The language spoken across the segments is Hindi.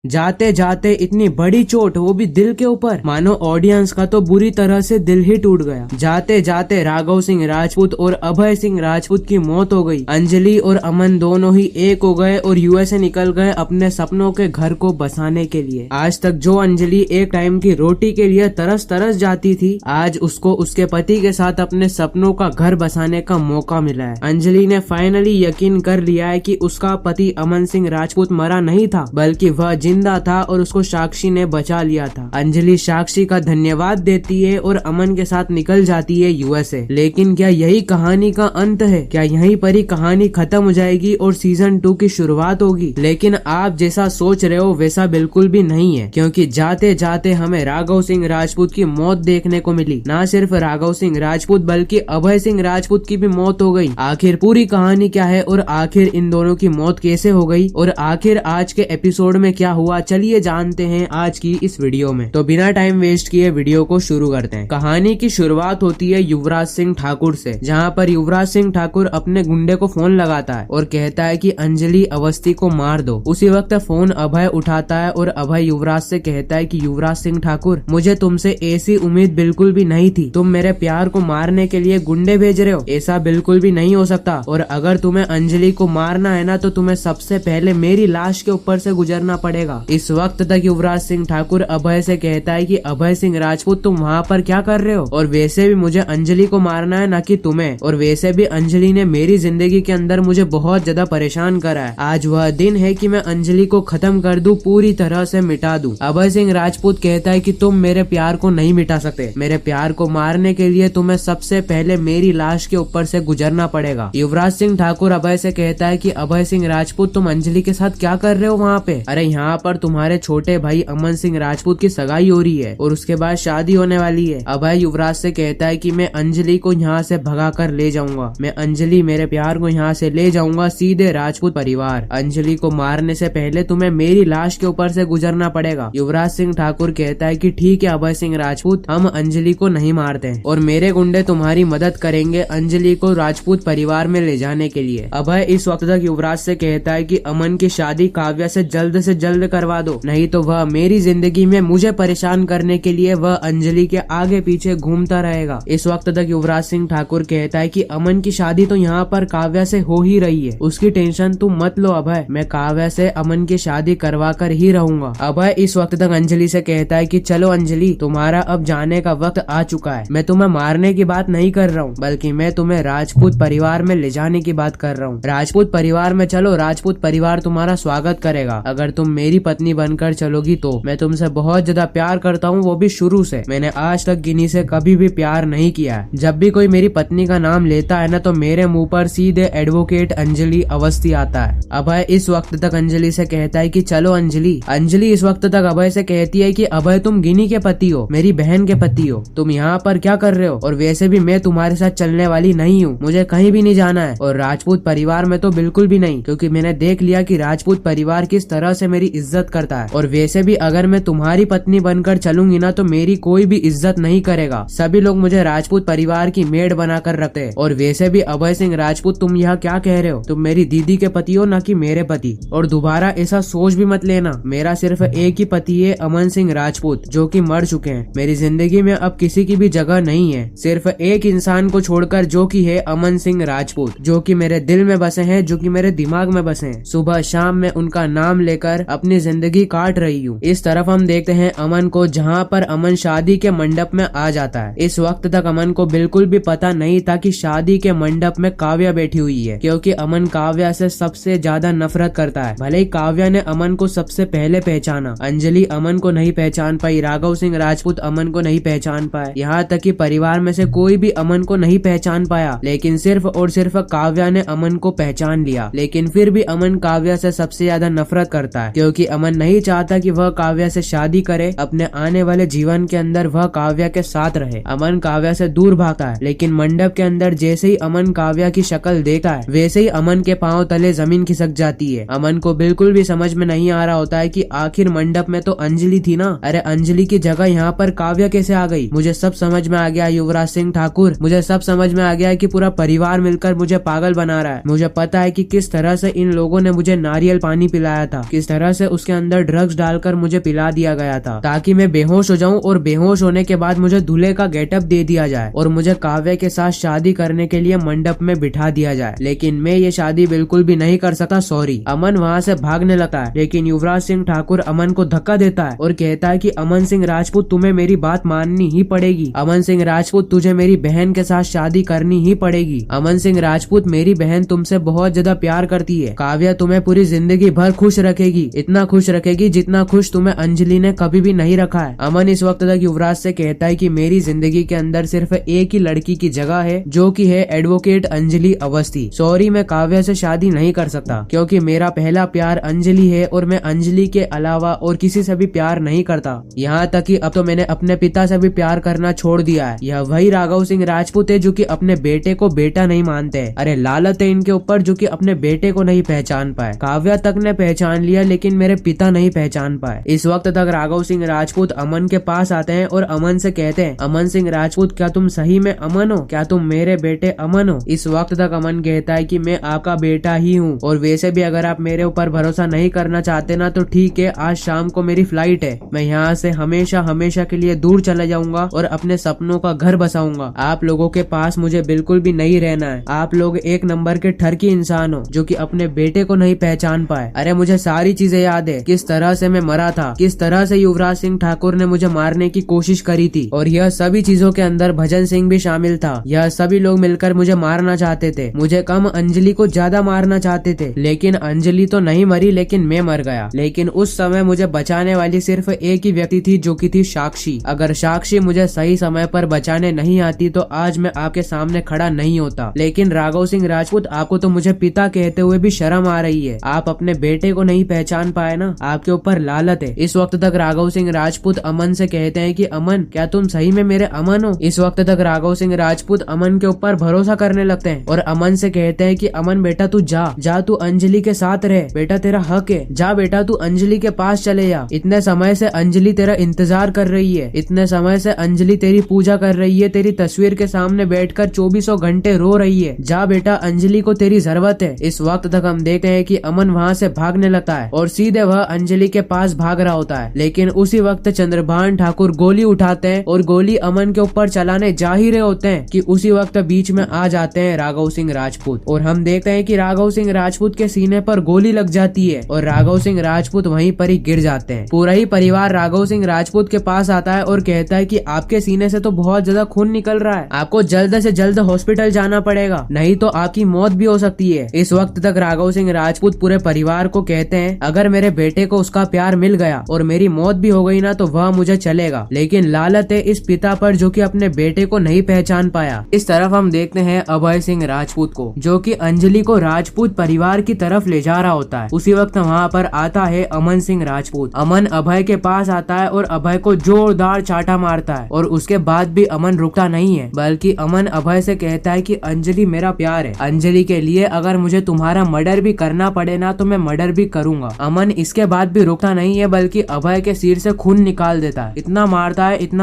जाते जाते इतनी बड़ी चोट, वो भी दिल के ऊपर। मानो ऑडियंस का तो बुरी तरह से दिल ही टूट गया। जाते जाते राघव सिंह राजपूत और अभय सिंह राजपूत की मौत हो गई। अंजलि और अमन दोनों ही एक हो गए और यूएसए निकल गए अपने सपनों के घर को बसाने के लिए। आज तक जो अंजलि एक टाइम की रोटी के लिए तरस तरस जाती थी, आज उसको उसके पति के साथ अपने सपनों का घर बसाने का मौका मिला है। अंजलि ने फाइनली यकीन कर लिया है कि उसका पति अमन सिंह राजपूत मरा नहीं था, बल्कि वह जिंदा था और उसको साक्षी ने बचा लिया था। अंजलि साक्षी का धन्यवाद देती है और अमन के साथ निकल जाती है यूएसए। लेकिन क्या यही कहानी का अंत है? क्या यहीं पर ही कहानी खत्म हो जाएगी और सीजन 2 की शुरुआत होगी? लेकिन आप जैसा सोच रहे हो वैसा बिल्कुल भी नहीं है, क्योंकि जाते जाते हमें राघव सिंह राजपूत की मौत देखने को मिली। ना सिर्फ राघव सिंह राजपूत बल्कि अभय सिंह राजपूत की भी मौत हो गई। आखिर पूरी कहानी क्या है और आखिर इन दोनों की मौत कैसे हो गई और आखिर आज के एपिसोड में क्या हुआ, चलिए जानते हैं आज की इस वीडियो में। तो बिना टाइम वेस्ट किए वीडियो को शुरू करते हैं। कहानी की शुरुआत होती है युवराज सिंह ठाकुर से, जहां पर युवराज सिंह ठाकुर अपने गुंडे को फोन लगाता है और कहता है कि अंजलि अवस्थी को मार दो। उसी वक्त फोन अभय उठाता है और अभय युवराज से कहता है कि युवराज सिंह ठाकुर, मुझे तुमसे ऐसी उम्मीद बिल्कुल भी नहीं थी। तुम मेरे प्यार को मारने के लिए गुंडे भेज रहे हो, ऐसा बिल्कुल भी नहीं हो सकता। और अगर तुम्हें अंजलि को मारना है ना, तो तुम्हें सबसे पहले मेरी लाश के ऊपर से गुजरना पड़ेगा। इस वक्त तक युवराज सिंह ठाकुर अभय से कहता है कि अभय सिंह राजपूत, तुम वहाँ पर क्या कर रहे हो? और वैसे भी मुझे अंजलि को मारना है, ना कि तुम्हें। और वैसे भी अंजलि ने मेरी जिंदगी के अंदर मुझे बहुत ज्यादा परेशान करा है। आज वह दिन है कि मैं अंजलि को खत्म कर दूं, पूरी तरह से मिटा दूं। अभय सिंह राजपूत कहता है कि तुम मेरे प्यार को नहीं मिटा सकते। मेरे प्यार को मारने के लिए तुम्हें सबसे पहले मेरी लाश के ऊपर से गुजरना पड़ेगा। युवराज सिंह ठाकुर अभय से कहता है कि अभय सिंह राजपूत, तुम अंजलि के साथ क्या कर रहे हो वहाँ पे? अरे यहाँ पर तुम्हारे छोटे भाई अमन सिंह राजपूत की सगाई हो रही है और उसके बाद शादी होने वाली है। अभय युवराज से कहता है कि मैं अंजलि को यहाँ से भगा कर ले जाऊंगा। मैं अंजलि, मेरे प्यार को यहाँ से ले जाऊंगा सीधे राजपूत परिवार। अंजलि को मारने से पहले तुम्हें मेरी लाश के ऊपर से गुजरना पड़ेगा। युवराज सिंह ठाकुर कहता है कि ठीक है अभय सिंह राजपूत, हम अंजलि को नहीं मारते और मेरे गुंडे तुम्हारी मदद करेंगे अंजलि को राजपूत परिवार में ले जाने के लिए। अभय इस वक्त तक युवराज से कहता है कि अमन की शादी काव्या से जल्द करवा दो, नहीं तो वह मेरी जिंदगी में मुझे परेशान करने के लिए वह अंजलि के आगे पीछे घूमता रहेगा। इस वक्त तक युवराज सिंह ठाकुर कहता है कि अमन की शादी तो यहाँ पर काव्या से हो ही रही है, उसकी टेंशन तुम मत लो अभय, मैं काव्या से अमन की शादी करवा कर ही रहूंगा। अभय इस वक्त तक अंजलि से कहता है कि चलो अंजलि, तुम्हारा अब जाने का वक्त आ चुका है। मैं तुम्हें मारने की बात नहीं कर रहा हूँ, बल्कि मैं तुम्हें राजपूत परिवार में ले जाने की बात कर रहा हूँ। राजपूत परिवार में चलो, राजपूत परिवार तुम्हारा स्वागत करेगा। अगर तुम मेरी पत्नी बनकर चलोगी तो मैं तुमसे बहुत ज्यादा प्यार करता हूँ, वो भी शुरू से। मैंने आज तक गिनी से कभी भी प्यार नहीं किया है। जब भी कोई मेरी पत्नी का नाम लेता है ना, तो मेरे मुंह पर सीधे एडवोकेट अंजलि अवस्थी आता है। अभय इस वक्त तक अंजलि से कहता है कि चलो अंजलि। अंजलि इस वक्त तक अभय से कहती है कि अभय, तुम गिनी के पति हो, मेरी बहन के पति हो, तुम यहाँ पर क्या कर रहे हो? और वैसे भी मैं तुम्हारे साथ चलने वाली नहीं हूँ, मुझे कहीं भी नहीं जाना है और राजपूत परिवार में तो बिल्कुल भी नहीं, क्योंकि मैंने देख लिया कि राजपूत परिवार किस तरह से मेरी इज्जत करता है। और वैसे भी अगर मैं तुम्हारी पत्नी बनकर चलूंगी ना, तो मेरी कोई भी इज्जत नहीं करेगा। सभी लोग मुझे राजपूत परिवार की मेड बनाकर रखते हैं। और वैसे भी अभय सिंह राजपूत, तुम यह क्या कह रहे हो? तुम मेरी दीदी के पति हो, ना कि मेरे पति। और दोबारा ऐसा सोच भी मत लेना, मेरा सिर्फ एक ही पति है, अमन सिंह राजपूत, जो कि मर चुके हैं। मेरी जिंदगी में अब किसी की भी जगह नहीं है, सिर्फ एक इंसान को छोड़कर, जो कि है अमन सिंह राजपूत, जो कि मेरे दिल में बसे हैं, जो कि मेरे दिमाग में बसे हैं। सुबह शाम मैं उनका नाम लेकर अपनी जिंदगी काट रही हूँ। इस तरफ हम देखते हैं अमन को, जहाँ पर अमन शादी के मंडप में आ जाता है। इस वक्त तक अमन को बिल्कुल भी पता नहीं था कि शादी के मंडप में काव्या बैठी हुई है, क्योंकि अमन काव्या से सबसे ज्यादा नफरत करता है। भले ही काव्या ने अमन को सबसे पहले पहचाना, अंजलि अमन को नहीं पहचान पाई, राघव सिंह राजपूत अमन को नहीं पहचान पाए, यहाँ तक कि परिवार में से कोई भी अमन को नहीं पहचान पाया, लेकिन सिर्फ और सिर्फ काव्या ने अमन को पहचान लिया। लेकिन फिर भी अमन काव्या से सबसे ज्यादा नफरत करता है, क्योंकि अमन नहीं चाहता कि वह काव्या से शादी करे, अपने आने वाले जीवन के अंदर वह काव्या के साथ रहे। अमन काव्या से दूर भागता है, लेकिन मंडप के अंदर जैसे ही अमन काव्या की शक्ल देखता है, वैसे ही अमन के पांव तले जमीन खिसक जाती है। अमन को बिल्कुल भी समझ में नहीं आ रहा होता है कि आखिर मंडप में तो अंजलि थी ना, अरे अंजलि की जगह यहाँ पर काव्या कैसे आ गई? मुझे सब समझ में आ गया युवराज सिंह ठाकुर, मुझे सब समझ में आ गया कि पूरा परिवार मिलकर मुझे पागल बना रहा है। मुझे पता है कि किस तरह से इन लोगों ने मुझे नारियल पानी पिलाया था, किस तरह से उसके अंदर ड्रग्स डालकर मुझे पिला दिया गया था ताकि मैं बेहोश हो जाऊं और बेहोश होने के बाद मुझे दूल्हे का गेटअप दे दिया जाए और मुझे काव्या के साथ शादी करने के लिए मंडप में बिठा दिया जाए। लेकिन मैं ये शादी बिल्कुल भी नहीं कर सकता, सॉरी। अमन वहाँ से भागने लगता है, लेकिन युवराज सिंह ठाकुर अमन को धक्का देता है और कहता है कि अमन सिंह राजपूत तुम्हें मेरी बात माननी ही पड़ेगी। अमन सिंह राजपूत तुझे मेरी बहन के साथ शादी करनी ही पड़ेगी। अमन सिंह राजपूत मेरी बहन तुमसे बहुत ज्यादा प्यार करती है। काव्या तुम्हें पूरी जिंदगी भर खुश रखेगी, इतना खुश रखेगी जितना खुश तुम्हें अंजलि ने कभी भी नहीं रखा है। अमन इस वक्त तक युवराज से कहता है कि मेरी जिंदगी के अंदर सिर्फ एक ही लड़की की जगह है जो कि है एडवोकेट अंजलि अवस्थी। सॉरी, मैं काव्या से शादी नहीं कर सकता क्योंकि मेरा पहला प्यार अंजलि है और मैं अंजलि के अलावा और किसी से भी प्यार नहीं करता। यहाँ तक कि अब तो मैंने अपने पिता से भी प्यार करना छोड़ दिया है। यह वही राघव सिंह राजपूत है जो कि अपने बेटे को बेटा नहीं मानते। अरे लालत है इनके ऊपर जो कि अपने बेटे को नहीं पहचान पाए। काव्या तक ने पहचान लिया लेकिन मेरे पिता नहीं पहचान पाए। इस वक्त तक राघव सिंह राजपूत अमन के पास आते हैं और अमन से कहते हैं, अमन सिंह राजपूत क्या तुम सही में अमन हो? क्या तुम मेरे बेटे अमन हो? इस वक्त तक अमन कहता है कि मैं आपका बेटा ही हूँ और वैसे भी अगर आप मेरे ऊपर भरोसा नहीं करना चाहते ना तो ठीक है, आज शाम को मेरी फ्लाइट है। मैं यहाँ से हमेशा हमेशा के लिए दूर चला जाऊंगा और अपने सपनों का घर बसाऊंगा। आप लोगों के पास मुझे बिल्कुल भी नहीं रहना है। आप लोग एक नंबर के ठरकी इंसान हो जो कि अपने बेटे को नहीं पहचान पाए। अरे मुझे सारी चीजें याद है, किस तरह से मैं मरा था, किस तरह से युवराज सिंह ठाकुर ने मुझे मारने की कोशिश करी थी और यह सभी चीजों के अंदर भजन सिंह भी शामिल था। यह सभी लोग मिलकर मुझे मारना चाहते थे, मुझे कम अंजलि को ज्यादा मारना चाहते थे, लेकिन अंजलि तो नहीं मरी लेकिन मैं मर गया। लेकिन उस समय मुझे बचाने वाली सिर्फ एक ही व्यक्ति थी जो कि थी साक्षी। अगर साक्षी मुझे सही समय पर बचाने नहीं आती तो आज मैं आपके सामने खड़ा नहीं होता। लेकिन राघव सिंह राजपूत, आपको तो मुझे पिता कहते हुए भी शर्म आ रही है। आप अपने बेटे को नहीं पहचान पाए ना, आपके ऊपर लालत है। इस वक्त तक राघव सिंह राजपूत अमन से कहते हैं कि अमन क्या तुम सही में मेरे अमन हो? इस वक्त तक राघव सिंह राजपूत अमन के ऊपर भरोसा करने लगते हैं और अमन से कहते हैं कि अमन बेटा तू जा तू अंजलि के साथ रह, बेटा तेरा हक है। जा बेटा तू अंजलि के पास चले जा। इतने समय से अंजलि तेरा इंतजार कर रही है, इतने समय से अंजलि तेरी पूजा कर रही है, तेरी तस्वीर के सामने बैठकर 24 घंटे रो रही है। जा बेटा, अंजलि को तेरी जरूरत है। इस वक्त तक हम देखते हैं कि अमन वहाँ से भागने लगता है और सीधे वह अंजलि के पास भाग रहा होता है। लेकिन उसी वक्त चंद्रभान ठाकुर गोली उठाते हैं और गोली अमन के ऊपर चलाने जा ही रहे होते हैं कि उसी वक्त बीच में आ जाते हैं राघव सिंह राजपूत और हम देखते हैं कि राघव सिंह राजपूत के सीने पर गोली लग जाती है और राघव सिंह राजपूत वहीं पर ही गिर जाते हैं। पूरा ही परिवार राघव सिंह राजपूत के पास आता है और कहता है कि आपके सीने से तो बहुत ज्यादा खून निकल रहा है, आपको जल्द से जल्द हॉस्पिटल जाना पड़ेगा, नहीं तो आपकी मौत भी हो सकती है। इस वक्त तक राघव सिंह राजपूत पूरे परिवार को कहते हैं, अगर मेरे बेटे को उसका प्यार मिल गया और मेरी मौत भी हो गई ना तो वह मुझे चलेगा। लेकिन लालत है इस पिता पर जो कि अपने बेटे को नहीं पहचान पाया। इस तरफ हम देखते हैं अभय सिंह राजपूत को जो कि अंजलि को राजपूत परिवार की तरफ ले जा रहा होता है। उसी वक्त वहाँ पर आता है अमन सिंह राजपूत। अमन अभय के पास आता है और अभय को जोरदार चाटा मारता है और उसके बाद भी अमन रुकता नहीं है, बल्कि अमन अभय से कहता है कि अंजलि मेरा प्यार है, अंजलि के लिए अगर मुझे तुम्हारा मर्डर भी करना पड़े ना तो मैं मर्डर भी करूंगा। अमन इसके बाद भी रुकता नहीं है बल्कि अभय के सिर से खून निकाल देता है। इतना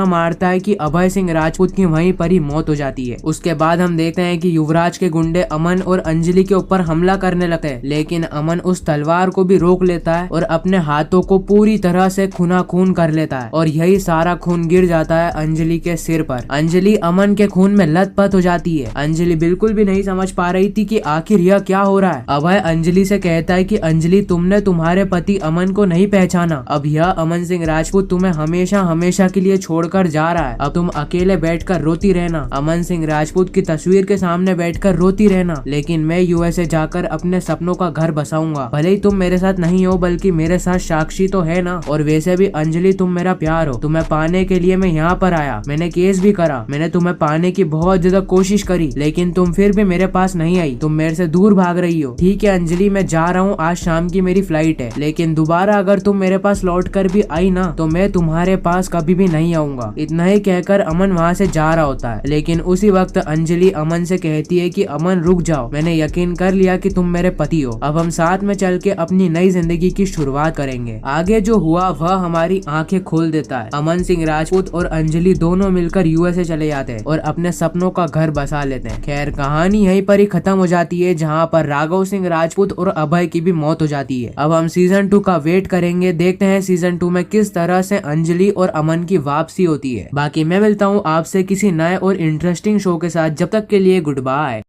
मारता है कि अभय सिंह राजपूत की वहीं पर ही मौत हो जाती है। उसके बाद हम देखते हैं कि युवराज के गुंडे अमन और अंजलि के ऊपर हमला करने लगते हैं, लेकिन अमन उस तलवार को भी रोक लेता है और अपने हाथों को पूरी तरह से खून कर लेता है और यही सारा खून गिर जाता है अंजलि के सिर पर। अंजलि अमन के खून में लथपथ हो जाती है। अंजलि बिल्कुल भी नहीं समझ पा रही थी कि आखिर यह क्या हो रहा है। अभय अंजलि से कहता है कि अंजलि तुमने तुम्हारे पति अमन को नहीं पहचाना, अब यह अमन सिंह राजपूत तुम्हें हमेशा हमेशा के लिए छोड़कर जा रहा है, अब तुम अकेले बैठकर रोती रहना, अमन सिंह राजपूत की तस्वीर के सामने बैठकर रोती रहना, लेकिन मैं यूएसए जाकर अपने सपनों का घर बसाऊंगा। भले ही तुम मेरे साथ नहीं हो बल्कि मेरे साथ साक्षी तो है ना, और वैसे भी अंजलि तुम मेरा प्यार हो, तुम्हें पाने के लिए मैं यहाँ पर आया, मैंने केस भी करा, मैंने तुम्हें पाने की बहुत ज्यादा कोशिश करी, लेकिन तुम फिर भी मेरे पास नहीं आई, तुम मेरे से दूर भाग रही हो। ठीक है अंजलि, मैं जा रहा हूँ, आज शाम की मेरी फ्लाइट है, लेकिन दोबारा अगर तुम मेरे पास लौट कर भी आई ना तो मैं तुम्हारे पास कभी भी नहीं आऊंगा। इतना ही कहकर अमन वहाँ से जा रहा होता है, लेकिन उसी वक्त अंजलि अमन से कहती है कि अमन रुक जाओ, मैंने यकीन कर लिया कि तुम मेरे पति हो, अब हम साथ में चल के अपनी नई जिंदगी की शुरुआत करेंगे। आगे जो हुआ वह हमारी आंखें खोल देता है। अमन सिंह राजपूत और अंजलि दोनों मिलकर यूएसए चले जाते हैं और अपने सपनों का घर बसा लेते हैं। खैर कहानी यहीं पर ही खत्म हो जाती है, जहाँ पर राघव सिंह राजपूत और अभय की भी मौत हो जाती है। अब हम सीजन सीजन 2 का वेट करेंगे, देखते हैं सीजन 2 में किस तरह से अंजलि और अमन की वापसी होती है। बाकी मैं मिलता हूँ आपसे किसी नए और इंटरेस्टिंग शो के साथ, जब तक के लिए गुड बाय।